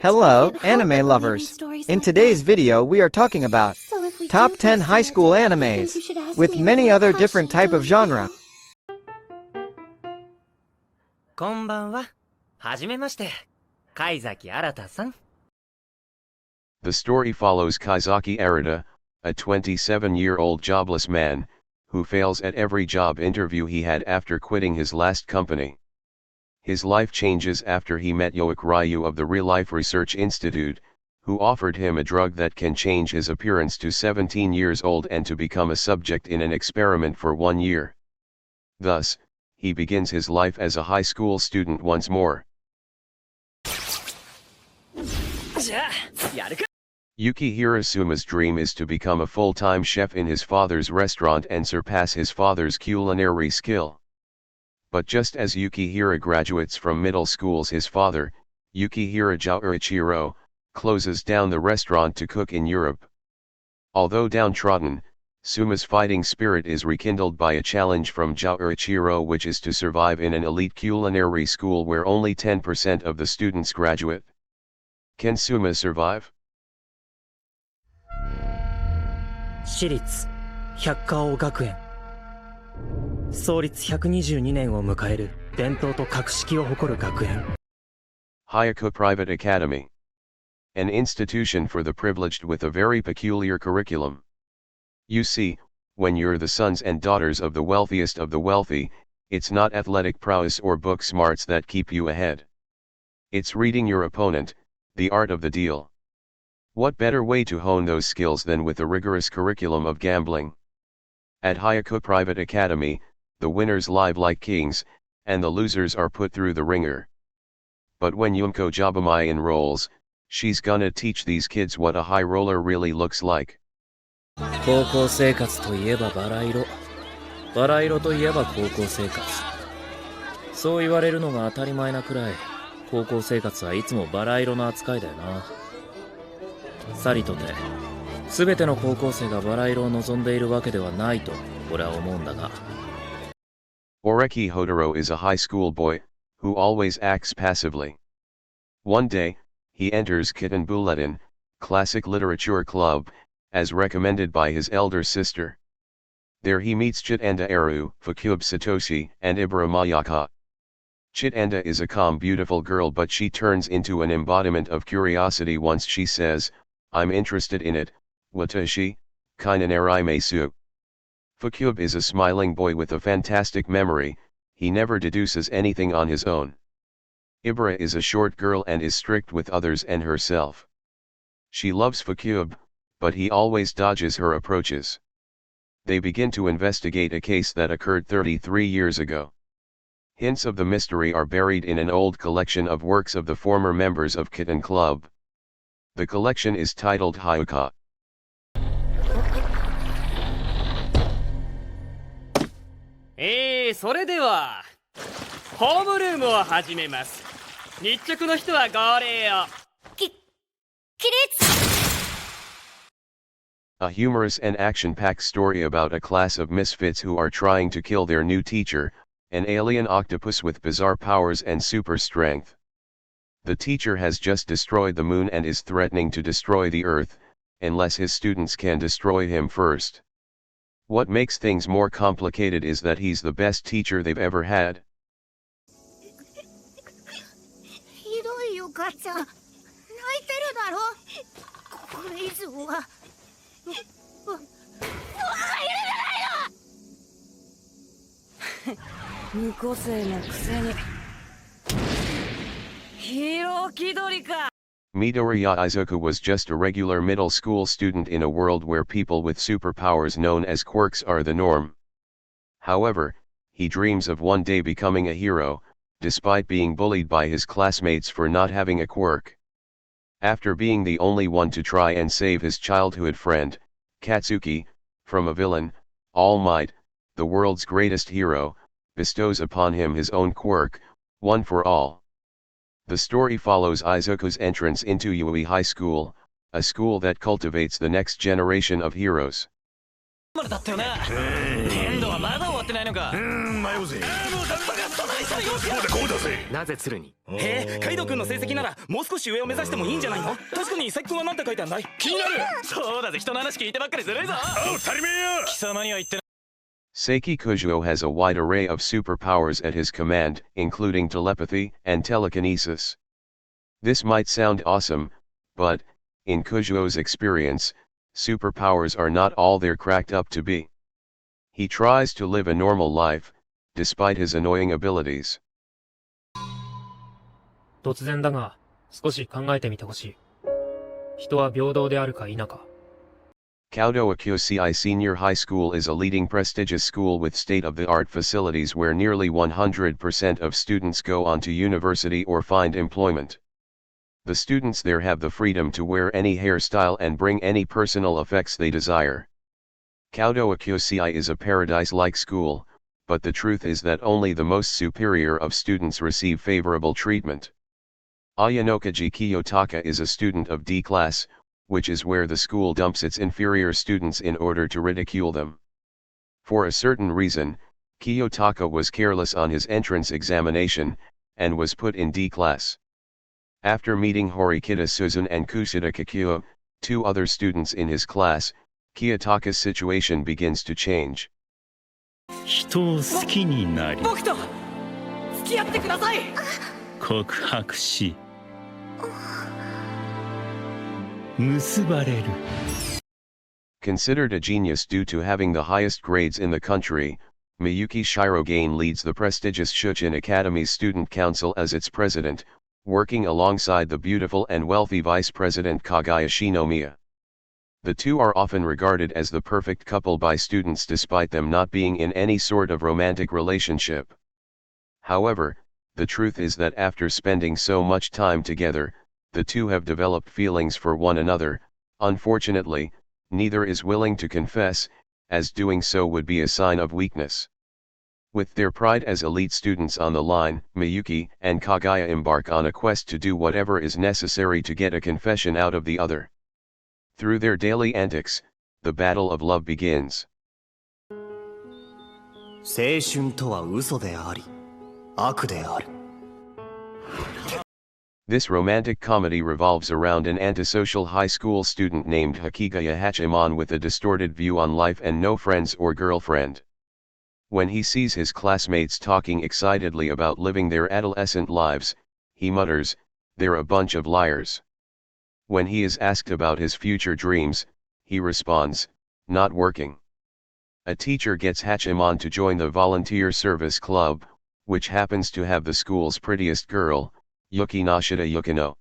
Hello, anime lovers. In today's video we are talking about top 10 high school animes, with many other different type of genre. こんばんは。はじめまして。貝崎新さん。The story follows Kaizaki Arata, a 27-year-old jobless man, who fails at every job interview he had after quitting his last company. His life changes after he met Yoichi Ryu of the Real Life Research Institute, who offered him a drug that can change his appearance to 17 years old and to become a subject in an experiment for 1 year. Thus, he begins his life as a high school student once more. Yuki Hirasuma's dream is to become a full-time chef in his father's restaurant and surpass his father's culinary skill. But just as Yukihira graduates from middle schools, his father, Yukihira Joichiro, closes down the restaurant to cook in Europe. Although downtrodden, Suma's fighting spirit is rekindled by a challenge from Joichiro, which is to survive in an elite culinary school where only 10% of the students graduate. Can Suma survive? 私立百花王学園創立122年を迎える伝統と格式を誇る学園 Hayako Private Academy. An institution for the privileged with a very peculiar curriculum. You see, when you're the sons and daughters of the wealthiest of the wealthy, it's not athletic prowess or book smarts that keep you ahead. It's reading your opponent, the art of the deal. What better way to hone those skills than with a rigorous curriculum of gambling? At Hayako Private Academy, the winners live like kings, and the losers are put through the ringer. But when Yumko Jabamai enrolls, she's gonna teach these kids what a high roller really looks like. 高校生活といえばバラ色バラ色といえば高校生活そう言われるのが当たり前なくらい高校生活はいつもバラ色の扱いだよなさりとて全ての高校生がバラ色を望んでいるわけではないと俺は思うんだが Oreki Hodoro is a high school boy, who always acts passively. One day, he enters Kitten Bulletin, classic literature club, as recommended by his elder sister. There he meets Chitanda Eru, Fukube Satoshi, and Ibara Mayaka. Chitanda is a calm beautiful girl, but she turns into an embodiment of curiosity once she says, I'm interested in it, watashi, kainanarai mesu. Fukube is a smiling boy with a fantastic memory, he never deduces anything on his own. Ibara is a short girl and is strict with others and herself. She loves Fukube, but he always dodges her approaches. They begin to investigate a case that occurred 33 years ago. Hints of the mystery are buried in an old collection of works of the former members of Kitten Club. The collection is titled Hyuka. それではホームルームを始めます。日直の人は号令を。起立。A humorous and action-packed story about a class of misfits who are trying to kill their new teacher, an alien octopus with bizarre powers and super strength. The teacher has just destroyed the moon and is threatening to destroy the earth, unless his students can destroy him first. What makes things more complicated is that he's the best teacher they've ever had. ひどいよ母ちゃん泣いてるだろこれ以上は無個性なくせにヒーロー気取りか Midoriya Izuku was just a regular middle school student in a world where people with superpowers known as quirks are the norm. However, he dreams of one day becoming a hero, despite being bullied by his classmates for not having a quirk. After being the only one to try and save his childhood friend, Katsuki, from a villain, All Might, the world's greatest hero, bestows upon him his own quirk, one for all. The story follows Izuku's entrance into Yui High School, a school that cultivates the next generation of heroes. までだったよな。剣道はまだ終わってないのか。迷うぜ。もうダメだ。そないしたらよくや。こうだぜ。なぜ鶴に。へえ、カイドウ君の成績ならもう少し上を目指してもいいんじゃないの？確かに佐伯君は何て書いてあんだい？気になる。そうだぜ、人の話聞いてばっかりずるいぞ。当たり前や。貴様には言ってない。Seiki Kujuo has a wide array of superpowers at his command, including telepathy and telekinesis. This might sound awesome, but, in Kujuo's experience, superpowers are not all they're cracked up to be. He tries to live a normal life, despite his annoying abilities. 突然だが、少し考えてみてほしい。人は平等であるか否か。Kaudo Akyosei Senior High School is a leading prestigious school with state-of-the-art facilities where nearly 100% of students go on to university or find employment. The students there have the freedom to wear any hairstyle and bring any personal effects they desire. Kaudo Akyosei is a paradise-like school, but the truth is that only the most superior of students receive favorable treatment. Ayanokaji Kiyotaka is a student of D class, which is where the school dumps its inferior students in order to ridicule them. For a certain reason, Kiyotaka was careless on his entrance examination, and was put in D class. After meeting Horikita Suzun and Kushida Kikuo, two other students in his class, Kiyotaka's situation begins to change. 人を好きになり僕と付き合ってください。告白し結ばれる。Considered a genius due to having the highest grades in the country, Miyuki Shirogane leads the prestigious Shuchin Academy's student council as its president, working alongside the beautiful and wealthy vice president Kagaya Shinomiya. The two are often regarded as the perfect couple by students despite them not being in any sort of romantic relationship. However, the truth is that after spending so much time together, the two have developed feelings for one another. Unfortunately, neither is willing to confess, as doing so would be a sign of weakness. With their pride as elite students on the line, Miyuki and Kagaya embark on a quest to do whatever is necessary to get a confession out of the other. Through their daily antics, the battle of love begins. 青春とは嘘であり、悪である。This romantic comedy revolves around an antisocial high school student named Hakigaya Hachiman with a distorted view on life and no friends or girlfriend. When he sees his classmates talking excitedly about living their adolescent lives, he mutters, "They're a bunch of liars." When he is asked about his future dreams, he responds, "Not working." A teacher gets Hachiman to join the volunteer service club, which happens to have the school's prettiest girl, Yuki Nashida Yukino.